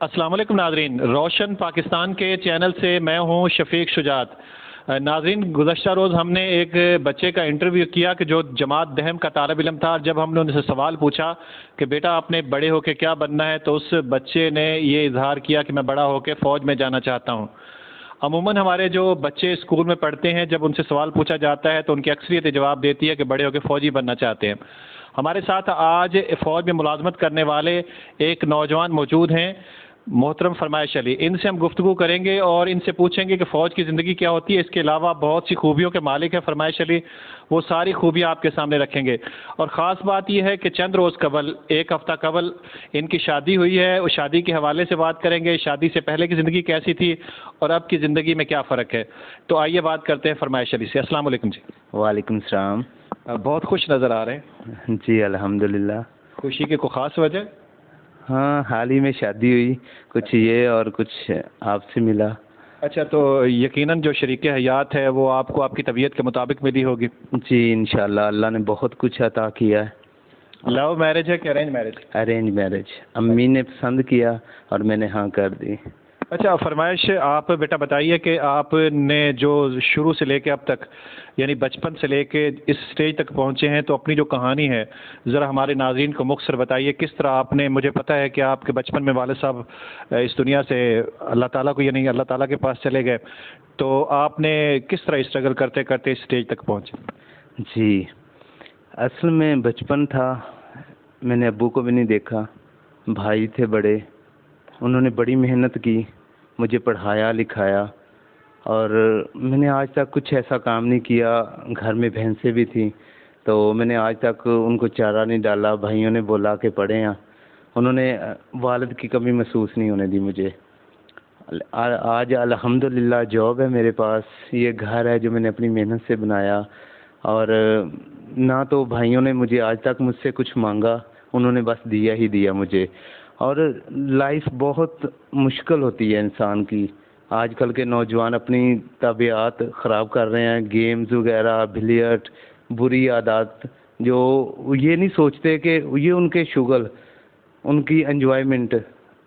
السلام علیکم ناظرین، روشن پاکستان کے چینل سے میں ہوں شفیق شجاعت۔ ناظرین، گزشتہ روز ہم نے ایک بچے کا انٹرویو کیا کہ جو جماعت دہم کا طالب علم تھا۔ جب ہم نے ان سے سوال پوچھا کہ بیٹا آپ نے بڑے ہو کے کیا بننا ہے، تو اس بچے نے یہ اظہار کیا کہ میں بڑا ہو کے فوج میں جانا چاہتا ہوں۔ عموماً ہمارے جو بچے اسکول میں پڑھتے ہیں، جب ان سے سوال پوچھا جاتا ہے تو ان کی اکثریت جواب دیتی ہے کہ بڑے ہو کے فوجی بننا چاہتے ہیں۔ ہمارے ساتھ آج فوج میں ملازمت کرنے والے ایک نوجوان موجود ہیں، محترم فرمائش علی۔ ان سے ہم گفتگو کریں گے اور ان سے پوچھیں گے کہ فوج کی زندگی کیا ہوتی ہے۔ اس کے علاوہ بہت سی خوبیوں کے مالک ہیں فرمائش علی، وہ ساری خوبیاں آپ کے سامنے رکھیں گے۔ اور خاص بات یہ ہے کہ چند روز قبل، ایک ہفتہ قبل ان کی شادی ہوئی ہے، اس شادی کے حوالے سے بات کریں گے، شادی سے پہلے کی زندگی کیسی تھی اور اب کی زندگی میں کیا فرق ہے۔ تو آئیے بات کرتے ہیں فرمائش علی سے۔ السلام علیکم جی۔ وعلیکم السلام۔ بہت خوش نظر آ رہے ہیں۔ جی الحمدللہ۔ خوشی کی کوئی خاص وجہ؟ ہاں، حال ہی میں شادی ہوئی، کچھ یہ اور کچھ آپ سے ملا۔ اچھا، تو یقیناً جو شریک حیات ہے وہ آپ کو آپ کی طبیعت کے مطابق ملی ہوگی۔ جی انشاءاللہ، اللہ نے بہت کچھ عطا کیا ہے۔ لو میرج ہے کہ ارینج میرج؟ ارینج میرج، امی نے پسند کیا اور میں نے ہاں کر دی۔ اچھا فرمائش، آپ بیٹا بتائیے کہ آپ نے جو شروع سے لے کے اب تک، یعنی بچپن سے لے کے اس سٹیج تک پہنچے ہیں، تو اپنی جو کہانی ہے ذرا ہمارے ناظرین کو مختصر بتائیے۔ کس طرح آپ نے، مجھے پتہ ہے کہ آپ کے بچپن میں والد صاحب اس دنیا سے اللہ تعالیٰ کو، یعنی اللہ تعالیٰ کے پاس چلے گئے، تو آپ نے کس طرح اسٹرگل کرتے کرتے اس سٹیج تک پہنچے؟ جی اصل میں بچپن تھا، میں نے ابو کو بھی نہیں دیکھا، بھائی تھے بڑے، انہوں نے بڑی محنت کی، مجھے پڑھایا لکھایا، اور میں نے آج تک کچھ ایسا کام نہیں کیا۔ گھر میں بھینسیں بھی تھیں تو میں نے آج تک ان کو چارہ نہیں ڈالا، بھائیوں نے بولا کہ پڑھیں ہیں، انہوں نے والد کی کمی محسوس نہیں ہونے دی مجھے۔ آج الحمدللہ جاب ہے میرے پاس، یہ گھر ہے جو میں نے اپنی محنت سے بنایا، اور نہ تو بھائیوں نے مجھے آج تک مجھ سے کچھ مانگا، انہوں نے بس دیا ہی دیا مجھے۔ اور لائف بہت مشکل ہوتی ہے انسان کی۔ آج کل کے نوجوان اپنی طبیعت خراب کر رہے ہیں، گیمز وغیرہ، بلیئرڈ، بری عادات، جو یہ نہیں سوچتے کہ یہ ان کے شغل، ان کی انجوائمنٹ،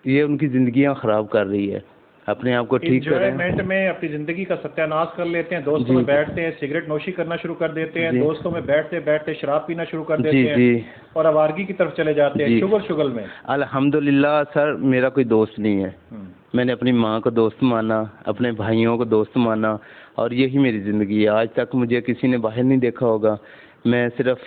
یہ ان کی زندگیاں خراب کر رہی ہے۔ اپنے آپ کو ٹھیک کریں۔ انجوائمنٹ میں اپنی زندگی کا ستیہ ناش کر لیتے ہیں، دوستوں میں بیٹھتے ہیں سگریٹ نوشی کرنا شروع کر دیتے ہیں، دوستوں میں بیٹھتے بیٹھتے شراب پینا شروع کر دیتے ہیں اور آوارگی کی طرف چلے جاتے ہیں، شغل میں۔ الحمدللہ سر، میرا کوئی دوست نہیں ہے۔ میں نے اپنی ماں کو دوست مانا، اپنے بھائیوں کو دوست مانا، اور یہی میری زندگی ہے۔ آج تک مجھے کسی نے باہر نہیں دیکھا ہوگا، میں صرف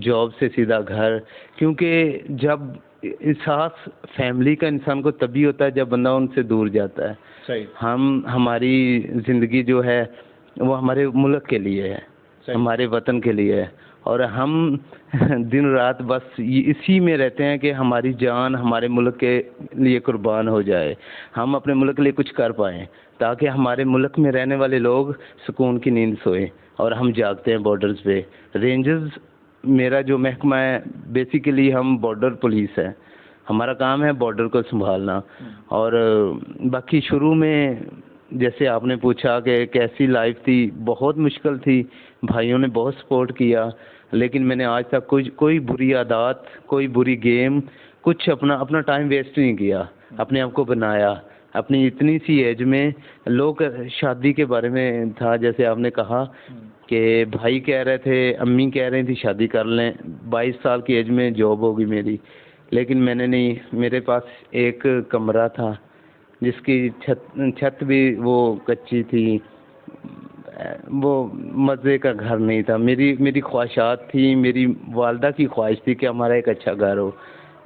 جاب سے سیدھا گھر، کیونکہ جب احساس فیملی کا انسان کو تبھی ہوتا ہے جب بندہ ان سے دور جاتا ہے۔ صحیح۔ ہماری زندگی جو ہے وہ ہمارے ملک کے لیے ہے، ہمارے وطن کے لیے ہے، اور ہم دن رات بس اسی میں رہتے ہیں کہ ہماری جان ہمارے ملک کے لیے قربان ہو جائے، ہم اپنے ملک کے لیے کچھ کر پائیں، تاکہ ہمارے ملک میں رہنے والے لوگ سکون کی نیند سوئیں، اور ہم جاگتے ہیں بارڈرز پہ۔ رینجرز میرا جو محکمہ ہے، بیسیکلی ہم بارڈر پولیس ہے، ہمارا کام ہے بارڈر کو سنبھالنا۔ اور باقی شروع میں جیسے آپ نے پوچھا کہ کیسی لائف تھی، بہت مشکل تھی، بھائیوں نے بہت سپورٹ کیا، لیکن میں نے آج تک کوئی بری عادات، کوئی بری گیم، کچھ اپنا ٹائم ویسٹ نہیں کیا، اپنے آپ کو بنایا۔ اپنی اتنی سی ایج میں لوگ شادی کے بارے میں تھا، جیسے آپ نے کہا کہ بھائی کہہ رہے تھے، امی کہہ رہی تھی شادی کر لیں، 22 سال کی ایج میں جاب ہوگی میری، لیکن میں نے نہیں۔ میرے پاس ایک کمرہ تھا جس کی چھت بھی وہ کچی تھی، وہ مزے کا گھر نہیں تھا۔ میری خواہشات تھی، میری والدہ کی خواہش تھی کہ ہمارا ایک اچھا گھر ہو۔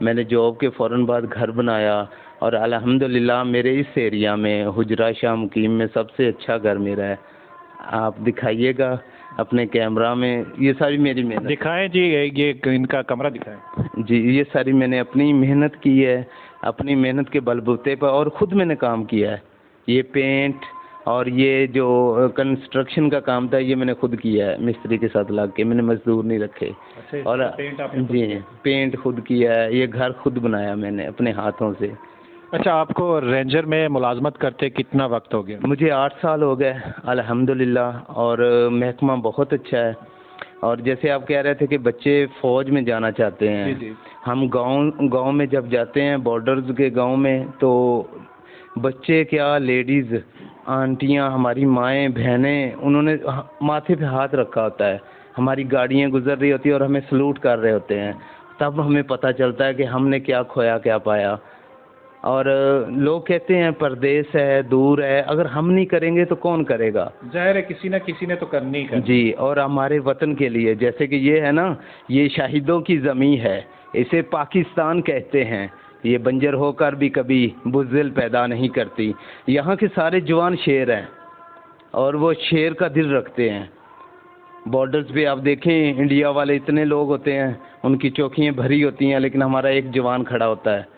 میں نے جاب کے فوراً بعد گھر بنایا، اور الحمدللہ میرے اس ایریا میں حجرہ شاہ مقیم میں سب سے اچھا گھر میرا ہے۔ آپ دکھائیے گا اپنے کیمرہ میں، یہ ساری میری محنت۔ دکھائیں جی، یہ ان کا کمرہ دکھائیں جی، یہ ساری میں نے اپنی محنت کی ہے، اپنی محنت کے بل بوتے پر، اور خود میں نے کام کیا ہے۔ یہ پینٹ اور یہ جو کنسٹرکشن کا کام تھا، یہ میں نے خود کیا ہے، مستری کے ساتھ لگ کے، میں نے مزدور نہیں رکھے۔ اور جی پینٹ خود کیا ہے، یہ گھر خود بنایا میں نے اپنے ہاتھوں سے۔ اچھا، آپ کو رینجر میں ملازمت کرتے کتنا وقت ہو گیا؟ مجھے 8 سال ہو گئے الحمدللہ، اور محکمہ بہت اچھا ہے۔ اور جیسے آپ کہہ رہے تھے کہ بچے فوج میں جانا چاہتے ہیں، ہم گاؤں میں جب جاتے ہیں بارڈرز کے گاؤں میں تو بچے کیا لیڈیز آنٹیاں ہماری مائیں بہنیں انہوں نے ماتھے پہ ہاتھ رکھا ہوتا ہے، ہماری گاڑیاں گزر رہی ہوتی ہیں اور ہمیں سلوٹ کر رہے ہوتے ہیں، تب ہمیں پتہ چلتا ہے کہ ہم نے کیا کھویا کیا پایا۔ اور لوگ کہتے ہیں پردیس ہے دور ہے، اگر ہم نہیں کریں گے تو کون کرے گا؟ ظاہر ہے کسی نہ کسی نے تو کرنی ہی کرنی۔ جی، اور ہمارے وطن کے لیے جیسے کہ یہ ہے نا، یہ شہیدوں کی زمین ہے، اسے پاکستان کہتے ہیں، یہ بنجر ہو کر بھی کبھی بزدل پیدا نہیں کرتی۔ یہاں کے سارے جوان شیر ہیں اور وہ شیر کا دل رکھتے ہیں۔ بارڈرز پہ آپ دیکھیں انڈیا والے اتنے لوگ ہوتے ہیں، ان کی چوکیاں بھری ہوتی ہیں، لیکن ہمارا ایک جوان کھڑا ہوتا ہے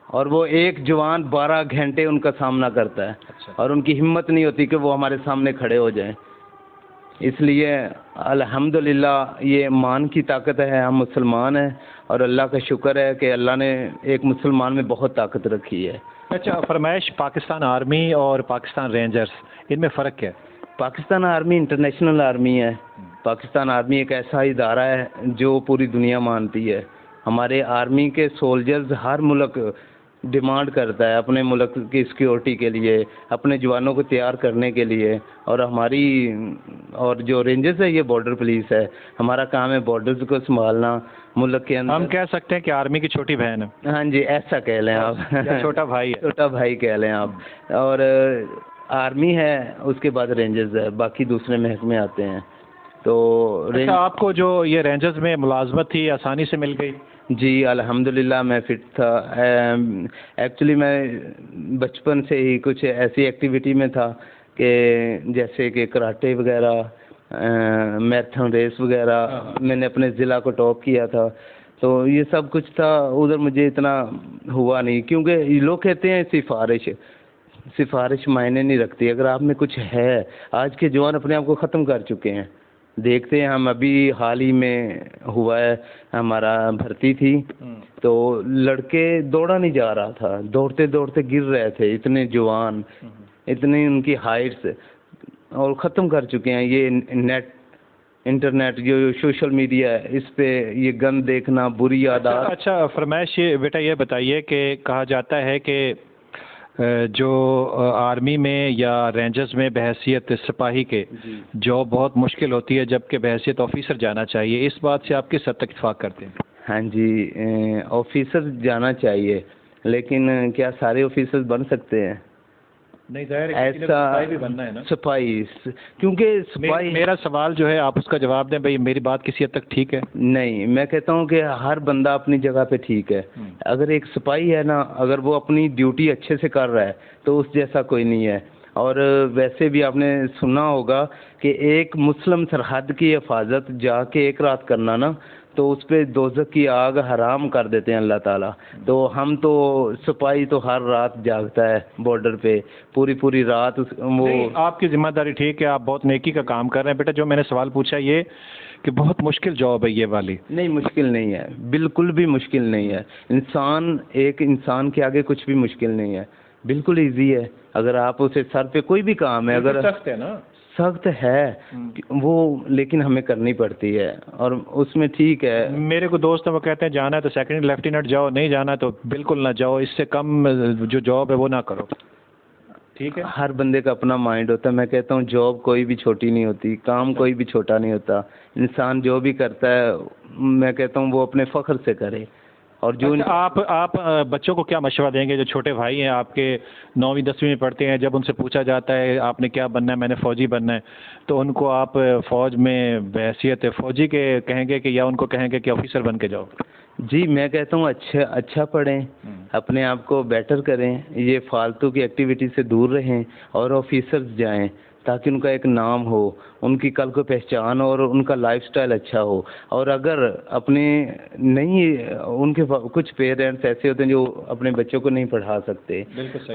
اور وہ ایک جوان 12 گھنٹے ان کا سامنا کرتا ہے، اور ان کی ہمت نہیں ہوتی کہ وہ ہمارے سامنے کھڑے ہو جائیں۔ اس لیے الحمدللہ یہ مان کی طاقت ہے، ہم مسلمان ہیں اور اللہ کا شکر ہے کہ اللہ نے ایک مسلمان میں بہت طاقت رکھی ہے۔ اچھا فرمائش، پاکستان آرمی اور پاکستان رینجرز ان میں فرق کیا ہے؟ پاکستان آرمی انٹرنیشنل آرمی ہے۔ پاکستان آرمی ایک ایسا ادارہ ہے جو پوری دنیا مانتی ہے۔ ہمارے آرمی کے سولجرز ہر ملک ڈیمانڈ کرتا ہے اپنے ملک کی سیکیورٹی کے لیے، اپنے جوانوں کو تیار کرنے کے لیے، اور ہماری اور جو رینجرز ہے یہ بارڈر پولیس ہے، ہمارا کام ہے بارڈرز کو سنبھالنا ملک کے اندر۔ ہم کہہ سکتے ہیں کہ آرمی کی چھوٹی بہن ہے۔ ہاں جی، ایسا کہہ لیں آپ، چھوٹا بھائی ہے، چھوٹا بھائی کہہ لیں آپ۔ اور آرمی ہے، اس کے بعد رینجرز ہے، باقی دوسرے محکمے آتے ہیں۔ تو اچھا آپ کو جو یہ رینجرز میں ملازمت تھی آسانی سے مل گئی؟ جی الحمدللہ میں فٹ تھا۔ ایکچولی میں بچپن سے ہی کچھ ایسی ایکٹیویٹی میں تھا کہ جیسے کہ کراٹے وغیرہ، میراتھن ریس وغیرہ، میں نے اپنے ضلع کو ٹاپ کیا تھا، تو یہ سب کچھ تھا۔ ادھر مجھے اتنا ہوا نہیں، کیونکہ لوگ کہتے ہیں سفارش معنی نہیں رکھتی۔ اگر آپ میں کچھ ہے، آج کے جوان اپنے آپ کو ختم کر چکے ہیں۔ دیکھتے ہیں ہم ابھی حال ہی میں ہوا ہے، ہمارا بھرتی تھی تو لڑکے دوڑا نہیں جا رہا تھا، دوڑتے دوڑتے گر رہے تھے، اتنے جوان، اتنی ان کی ہائٹس، اور ختم کر چکے ہیں۔ یہ انٹرنیٹ جو سوشل میڈیا ہے، اس پہ یہ گن دیکھنا، بری عادات۔ اچھا فرمائش بیٹا یہ بتائیے کہ کہا جاتا ہے کہ جو آرمی میں یا رینجرز میں بحیثیت سپاہی کے جاب بہت مشکل ہوتی ہے، جبکہ بحیثیت آفیسر جانا چاہیے، اس بات سے آپ کس حد تک اتفاق کرتے ہیں؟ ہاں جی، آفیسر جانا چاہیے، لیکن کیا سارے آفیسر بن سکتے ہیں؟ نہیں، ظاہر ہے ایسا بھی بننا ہے نا سپاہی، کیونکہ سپاہی، میرا سوال جو ہے آپ اس کا جواب دیں بھائی، میری بات کسی حد تک ٹھیک ہے؟ نہیں، میں کہتا ہوں کہ ہر بندہ اپنی جگہ پہ ٹھیک ہے۔ اگر ایک سپاہی ہے نا، اگر وہ اپنی ڈیوٹی اچھے سے کر رہا ہے تو اس جیسا کوئی نہیں ہے۔ اور ویسے بھی آپ نے سنا ہوگا کہ ایک مسلم سرحد کی حفاظت جا کے ایک رات کرنا نا، تو اس پہ دوزخ کی آگ حرام کر دیتے ہیں اللہ تعالیٰ۔ تو ہم تو سپاہی تو ہر رات جاگتا ہے بارڈر پہ، پوری رات وہ۔ آپ کی ذمہ داری ٹھیک ہے، آپ بہت نیکی کا کام کر رہے ہیں بیٹا۔ جو میں نے سوال پوچھا یہ کہ بہت مشکل جاب ہے یہ والی۔ نہیں، مشکل نہیں ہے، بالکل بھی مشکل نہیں ہے۔ ایک انسان کے آگے کچھ بھی مشکل نہیں ہے، بالکل ایزی ہے۔ اگر آپ اسے سر پہ کوئی بھی کام ہے، اگر سخت ہے نا، سخت ہے وہ، لیکن ہمیں کرنی پڑتی ہے، اور اس میں ٹھیک ہے۔ میرے کو دوست ہیں وہ کہتے ہیں جانا ہے تو سیکنڈ لیفٹیننٹ جاؤ، نہیں جانا تو بالکل نہ جاؤ، اس سے کم جو جاب ہے وہ نہ کرو۔ ٹھیک ہے، ہر بندے کا اپنا مائنڈ ہوتا ہے۔ میں کہتا ہوں جاب کوئی بھی چھوٹی نہیں ہوتی، کام کوئی بھی چھوٹا نہیں ہوتا۔ انسان جو بھی کرتا ہے میں کہتا ہوں وہ اپنے فخر سے کرے۔ اور جو آپ بچوں کو کیا مشورہ دیں گے جو چھوٹے بھائی ہیں آپ کے، 9ویں 10ویں میں پڑھتے ہیں، جب ان سے پوچھا جاتا ہے آپ نے کیا بننا ہے، میں نے فوجی بننا ہے، تو ان کو آپ فوج میں بحیثیت فوجی کے کہیں گے کہ یا ان کو کہیں گے کہ آفیسر بن کے جاؤ؟ جی میں کہتا ہوں اچھا پڑھیں، اپنے آپ کو بیٹر کریں، یہ فالتو کی ایکٹیویٹی سے دور رہیں اور آفیسرز جائیں، تاکہ ان کا ایک نام ہو، ان کی کل کو پہچان اور ان کا لائف سٹائل اچھا ہو۔ اور اگر اپنے نہیں، ان کے کچھ پیرنٹس ایسے ہوتے ہیں جو اپنے بچوں کو نہیں پڑھا سکتے،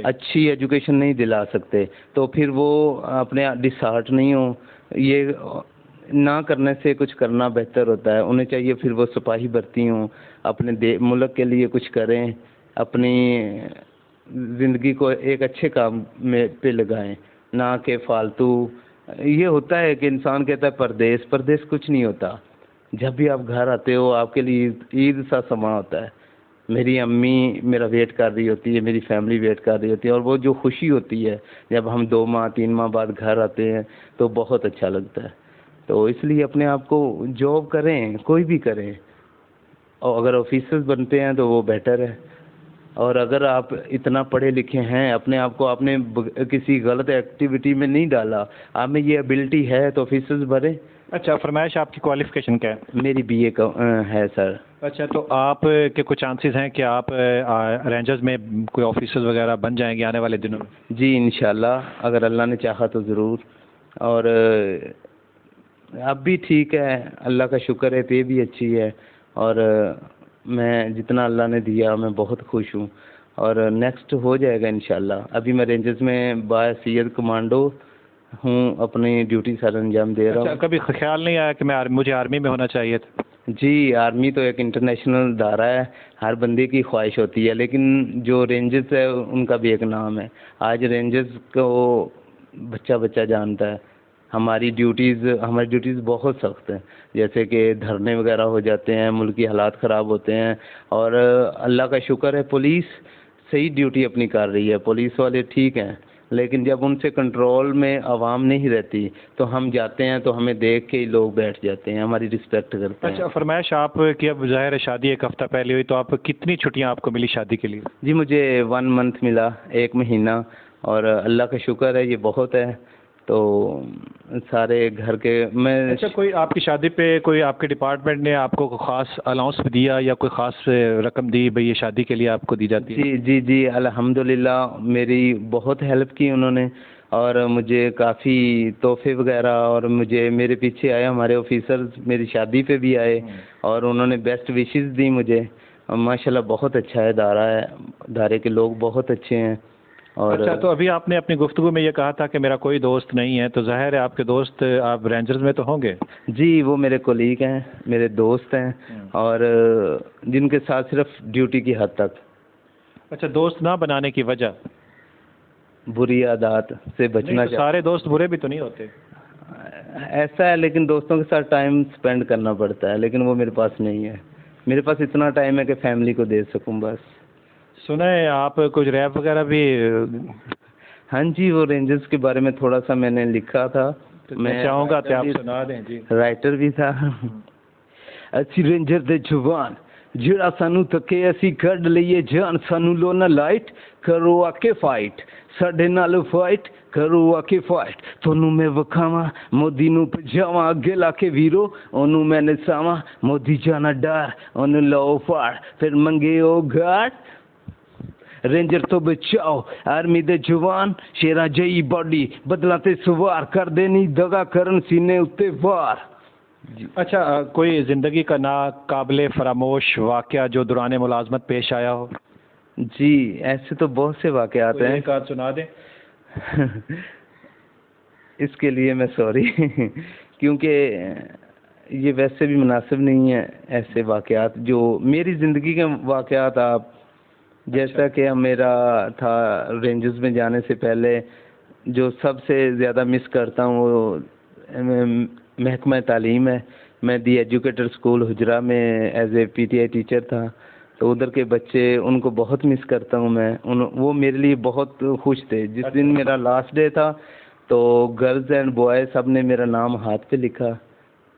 اچھی ایجوکیشن نہیں دلا سکتے، تو پھر وہ اپنے ڈسہارٹ نہیں ہوں۔ یہ نہ کرنے سے کچھ کرنا بہتر ہوتا ہے۔ انہیں چاہیے پھر وہ سپاہی بھرتی ہوں، اپنے ملک کے لیے کچھ کریں، اپنی زندگی کو ایک اچھے کام میں پہ لگائیں، نہ کہ فالتو۔ یہ ہوتا ہے کہ انسان کہتا ہے پردیس کچھ نہیں ہوتا۔ جب بھی آپ گھر آتے ہو آپ کے لیے عید سا سما ہوتا ہے. میری امی میرا ویٹ کر رہی ہوتی ہے, میری فیملی ویٹ کر رہی ہوتی ہے, اور وہ جو خوشی ہوتی ہے جب ہم 2 ماہ 3 ماہ بعد گھر آتے ہیں تو بہت اچھا لگتا ہے. تو اس لیے اپنے آپ کو جاب کریں, کوئی بھی کریں, اور اگر آفیسرز بنتے ہیں تو وہ بیٹر ہے. اور اگر آپ اتنا پڑھے لکھے ہیں, اپنے آپ کو آپ نے کسی غلط ایکٹیویٹی میں نہیں ڈالا, آپ میں یہ ایبلٹی ہے تو آفیسرز بنے. اچھا فرمائش, آپ کی کوالیفیکیشن کیا ہے؟ میری BA کا ہے سر. اچھا, تو آپ کے کچھ چانسز ہیں کہ آپ رینجرز میں کوئی آفیسرز وغیرہ بن جائیں گے آنے والے دنوں میں؟ جی انشاءاللہ, اگر اللہ نے چاہا تو ضرور. اور اب بھی ٹھیک ہے, اللہ کا شکر ہے, پے بھی اچھی ہے, اور میں جتنا اللہ نے دیا میں بہت خوش ہوں, اور نیکسٹ ہو جائے گا انشاءاللہ. ابھی میں رینجرز میں باحیثیت کمانڈو ہوں, اپنی ڈیوٹی سر انجام دے رہا ہوں. اچھا, کبھی خیال نہیں آیا کہ مجھے آرمی میں ہونا چاہیے تھا؟ جی, آرمی تو ایک انٹرنیشنل دائرہ ہے, ہر بندے کی خواہش ہوتی ہے, لیکن جو رینجرز ہے ان کا بھی ایک نام ہے. آج رینجرز کو بچہ بچہ جانتا ہے. ہماری ڈیوٹیز بہت سخت ہیں, جیسے کہ دھرنے وغیرہ ہو جاتے ہیں, ملکی حالات خراب ہوتے ہیں, اور اللہ کا شکر ہے پولیس صحیح ڈیوٹی اپنی کر رہی ہے. پولیس والے ٹھیک ہیں, لیکن جب ان سے کنٹرول میں عوام نہیں رہتی تو ہم جاتے ہیں تو ہمیں دیکھ کے ہی لوگ بیٹھ جاتے ہیں, ہماری رسپیکٹ کرتے ہیں. اچھا فرمائش, آپ کی اب ظاہر ہے شادی ایک ہفتہ پہلے ہوئی, تو آپ کتنی چھٹیاں آپ کو ملی شادی کے لیے؟ جی مجھے 1 منتھ ملا, 1 مہینہ, اور اللہ کا شکر ہے یہ بہت ہے. تو سارے گھر کے میں. اچھا, کوئی آپ کی شادی پہ کوئی آپ کے ڈپارٹمنٹ نے آپ کو خاص الاؤنس دیا یا کوئی خاص رقم دی بھئی یہ شادی کے لیے آپ کو دی جاتی ہے؟ جی الحمدللہ میری بہت ہیلپ کی انہوں نے, اور مجھے کافی تحفے وغیرہ, اور میرے پیچھے آئے ہمارے آفیسرز, میری شادی پہ بھی آئے, اور انہوں نے بیسٹ وشز دی مجھے. ماشاءاللہ بہت اچھا ہے ادارے کے لوگ بہت اچھے ہیں. اور اچھا, تو ابھی آپ نے اپنی گفتگو میں یہ کہا تھا کہ میرا کوئی دوست نہیں ہے, تو ظاہر ہے آپ کے دوست آپ رینجرز میں تو ہوں گے؟ جی, وہ میرے کولیگ ہیں, میرے دوست ہیں, اور جن کے ساتھ صرف ڈیوٹی کی حد تک. اچھا, دوست نہ بنانے کی وجہ؟ بری عادات سے بچنا چاہتا. سارے دوست برے بھی تو نہیں ہوتے. ایسا ہے, لیکن دوستوں کے ساتھ ٹائم سپینڈ کرنا پڑتا ہے, لیکن وہ میرے پاس نہیں ہے. میرے پاس اتنا ٹائم ہے کہ فیملی کو دے سکوں بس. سنا ہے آپ کچھ ریپ وغیرہ بھی؟ ہاں جی, وہ رینجرز کے بارے میں تھوڑا سا میں نے لکھا تھا. میں چاہوں گا کہ آپ سنا دیں. جی, رائٹر بھی تھا. اسی رینجر دے جوان جڑا سانو تکے اسی کڈ لئیے جان, سانو لونا لائٹ کرو آ کے فائٹ, ساڈے نال فائٹ کرو آ کے فائٹ. تھونوں میں وکھاواں مودی نو پجاواں, اگے لا کے ویرو اونوں میں نساواں, مودی جانا ڈر اونوں لو فاڑ, پھر منگے او گھاٹ. رینجر تو بچاؤ آرمی دے جوان, شیراں جئی باڈی بدلاں تے سوار, کر دے نہیں دگا کرن سینے اتے وار. اچھا, کوئی زندگی کا ناقابل فراموش واقعہ جو دوران ملازمت پیش آیا ہو؟ جی, ایسے تو بہت سے واقعات ہیں. ایک آدھ سنا دیں. اس کے لیے میں سوری, کیونکہ یہ ویسے بھی مناسب نہیں ہے ایسے واقعات جو میری زندگی کے واقعات. آپ جیسا کہ میرا تھا رینجز میں جانے سے پہلے, جو سب سے زیادہ مس کرتا ہوں وہ محکمہ تعلیم ہے. میں دی ایجوکیٹر اسکول حجرہ میں ایز اے PTI ٹیچر تھا, تو ادھر کے بچے ان کو بہت مس کرتا ہوں میں. وہ میرے لیے بہت خوش تھے. جس دن میرا لاسٹ ڈے تھا تو گرلز اینڈ بوائز سب نے میرا نام ہاتھ پہ لکھا.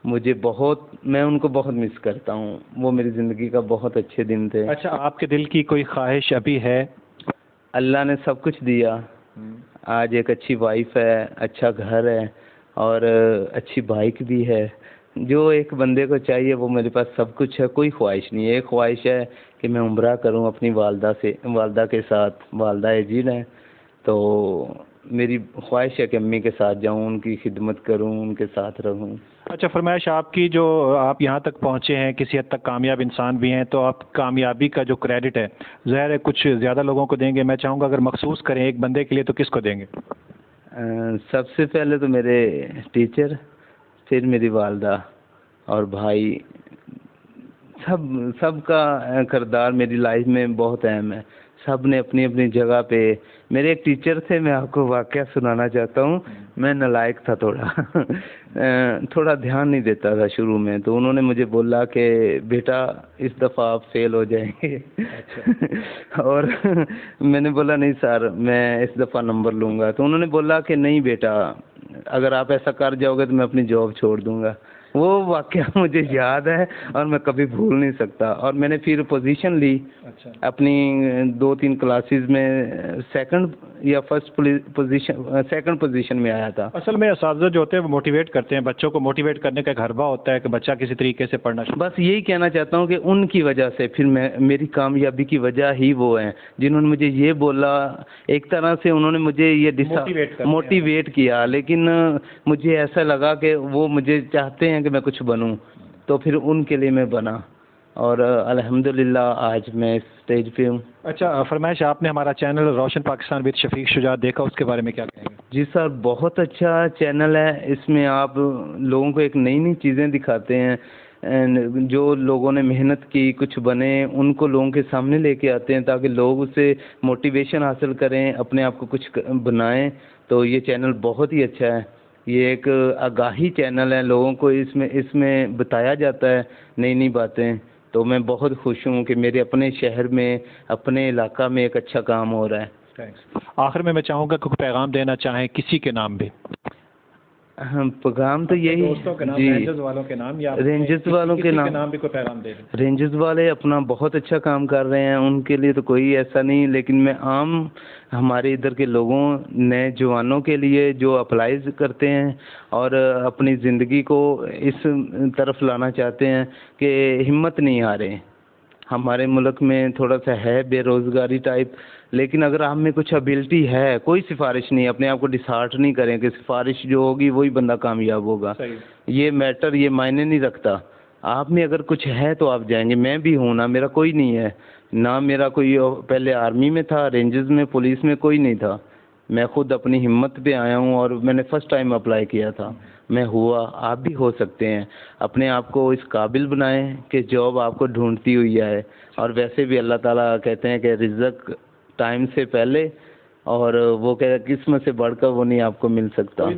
میں ان کو بہت مس کرتا ہوں. وہ میری زندگی کا بہت اچھے دن تھے. اچھا, آپ کے دل کی کوئی خواہش ابھی ہے؟ اللہ نے سب کچھ دیا. آج ایک اچھی وائف ہے, اچھا گھر ہے, اور اچھی بائک بھی ہے. جو ایک بندے کو چاہیے وہ میرے پاس سب کچھ ہے. کوئی خواہش نہیں ہے. ایک خواہش ہے کہ میں عمرہ کروں اپنی والدہ کے ساتھ. والدہ ایجڈ ہیں, تو میری خواہش ہے کہ امی کے ساتھ جاؤں, ان کی خدمت کروں, ان کے ساتھ رہوں. اچھا فرمائش, آپ کی جو آپ یہاں تک پہنچے ہیں, کسی حد تک کامیاب انسان بھی ہیں, تو آپ کامیابی کا جو کریڈٹ ہے ظاہر ہے کچھ زیادہ لوگوں کو دیں گے. میں چاہوں گا اگر مخصوص کریں ایک بندے کے لیے تو کس کو دیں گے؟ سب سے پہلے تو میرے ٹیچر, پھر میری والدہ اور بھائی. سب کا کردار میری لائف میں بہت اہم ہے. سب نے اپنی اپنی جگہ پہ. میرے ایک ٹیچر تھے, میں آپ کو واقعہ سنانا چاہتا ہوں. میں نالائق تھا تھوڑا. تھوڑا دھیان نہیں دیتا تھا شروع میں، تو انہوں نے مجھے بولا کہ بیٹا اس دفعہ آپ فیل ہو جائیں گے. اور میں نے بولا نہیں سر میں اس دفعہ نمبر لوں گا. تو انہوں نے بولا کہ نہیں بیٹا اگر آپ ایسا کر جاؤ گے تو میں اپنی جاب چھوڑ دوں گا. وہ واقعہ مجھے یاد ہے اور میں کبھی بھول نہیں سکتا. اور میں نے پھر پوزیشن لی اپنی 2-3 کلاسز میں، سیکنڈ یا فرسٹ پوزیشن، سیکنڈ پوزیشن میں آیا تھا. اصل میں اساتذہ جو ہوتے ہیں وہ موٹیویٹ کرتے ہیں، بچوں کو موٹیویٹ کرنے کا ایک حربہ ہوتا ہے کہ بچہ کسی طریقے سے پڑھنا شروع. بس یہی کہنا چاہتا ہوں کہ ان کی وجہ سے پھر میری کامیابی کی وجہ ہی وہ ہیں جنہوں نے مجھے یہ بولا. ایک طرح سے انہوں نے مجھے یہ موٹیویٹ کیا، لیکن مجھے ایسا لگا کہ وہ مجھے چاہتے ہیں کہ میں کچھ بنوں، تو پھر ان کے لیے میں بنا اور الحمدللہ آج میں اس اسٹیج پہ ہوں. اچھا فرمائش، آپ نے ہمارا چینل روشن پاکستان وتھ شفیق شجاعت دیکھا، اس کے بارے میں کیا کہیں گے؟ جی سر بہت اچھا چینل ہے. اس میں آپ لوگوں کو ایک نئی چیزیں دکھاتے ہیں، جو لوگوں نے محنت کی کچھ بنے ان کو لوگوں کے سامنے لے کے آتے ہیں تاکہ لوگ اس سے موٹیویشن حاصل کریں، اپنے آپ کو کچھ بنائیں. تو یہ چینل بہت ہی اچھا ہے. یہ ایک آگاہی چینل ہے، لوگوں کو اس میں بتایا جاتا ہے نئی باتیں. تو میں بہت خوش ہوں کہ میرے اپنے شہر میں، اپنے علاقہ میں ایک اچھا کام ہو رہا ہے. آخر میں چاہوں گا کہ کوئی پیغام دینا چاہیں کسی کے نام بھی. پیغام تو یہی دوستوں کے نام، جی رینجرز والوں کے نام، یا رینجرز والوں کے نام بھی کوئی پیغام دے دیں. رینجرز والے اپنا بہت اچھا کام کر رہے ہیں، ان کے لیے تو کوئی ایسا نہیں، لیکن میں عام ہمارے ادھر کے لوگوں، نئے جوانوں کے لیے جو اپلائیز کرتے ہیں اور اپنی زندگی کو اس طرف لانا چاہتے ہیں کہ ہمت نہیں ہاریں. ہمارے ملک میں تھوڑا سا ہے بے روزگاری ٹائپ، لیکن اگر آپ میں کچھ ابیلٹی ہے، کوئی سفارش نہیں، اپنے آپ کو ڈسہارٹ نہیں کریں کہ سفارش جو ہوگی وہی بندہ کامیاب ہوگا. یہ میٹر، یہ معنی نہیں رکھتا. آپ میں اگر کچھ ہے تو آپ جائیں گے. میں بھی ہوں نا، میرا کوئی نہیں ہے نہ، میرا کوئی پہلے آرمی میں تھا، رینجرز میں، پولیس میں کوئی نہیں تھا. میں خود اپنی ہمت پہ آیا ہوں اور میں نے فرسٹ ٹائم اپلائی کیا تھا، میں ہوا. آپ بھی ہو سکتے ہیں. اپنے آپ کو اس قابل بنائیں کہ جاب آپ کو ڈھونڈتی ہوئی ہے. اور ویسے بھی اللہ تعالیٰ کہتے ہیں کہ رزق ٹائم سے پہلے، اور وہ کہ قسمت سے بڑھ کر وہ نہیں آپ کو مل سکتا.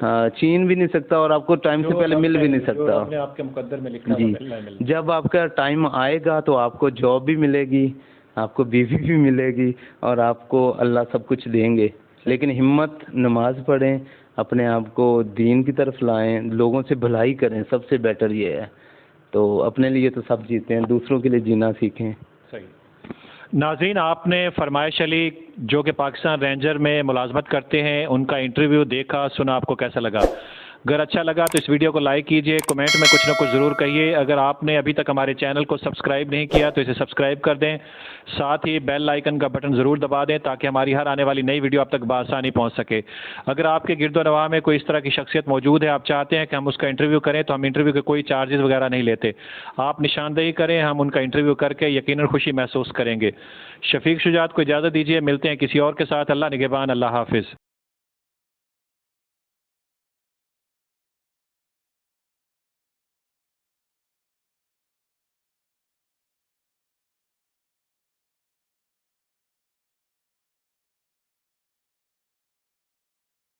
ہاں چھین بھی نہیں سکتا اور آپ کو ٹائم سے پہلے مل بھی نہیں سکتا. آپ کے مقدر میں لکھا جی جب آپ کا ٹائم آئے گا تو آپ کو جاب بھی ملے گی، آپ کو بیوی بھی ملے گی اور آپ کو اللہ سب کچھ دیں گے. لیکن ہمت، نماز پڑھیں، اپنے آپ کو دین کی طرف لائیں، لوگوں سے بھلائی کریں، سب سے بیٹر یہ ہے. تو اپنے لیے تو سب جیتے ہیں، دوسروں کے لیے جینا سیکھیں. صحیح. ناظرین، آپ نے فرمائش علی جو کہ پاکستان رینجر میں ملازمت کرتے ہیں، ان کا انٹرویو دیکھا، سنا، آپ کو کیسا لگا؟ اگر اچھا لگا تو اس ویڈیو کو لائک کیجئے، کمنٹ میں کچھ نہ کچھ ضرور کہیے. اگر آپ نے ابھی تک ہمارے چینل کو سبسکرائب نہیں کیا تو اسے سبسکرائب کر دیں، ساتھ ہی بیل آئیکن کا بٹن ضرور دبا دیں تاکہ ہماری ہر آنے والی نئی ویڈیو آپ تک بآسانی پہنچ سکے. اگر آپ کے گرد و نواح میں کوئی اس طرح کی شخصیت موجود ہے، آپ چاہتے ہیں کہ ہم اس کا انٹرویو کریں، تو ہم انٹرویو کے کوئی چارجز وغیرہ نہیں لیتے. آپ نشاندہی کریں، ہم ان کا انٹرویو کر کے یقیناً خوشی محسوس کریں گے. شفیق شجاعت کو اجازت دیجیے، ملتے ہیں کسی اور کے ساتھ. اللہ نگہبان، اللہ حافظ.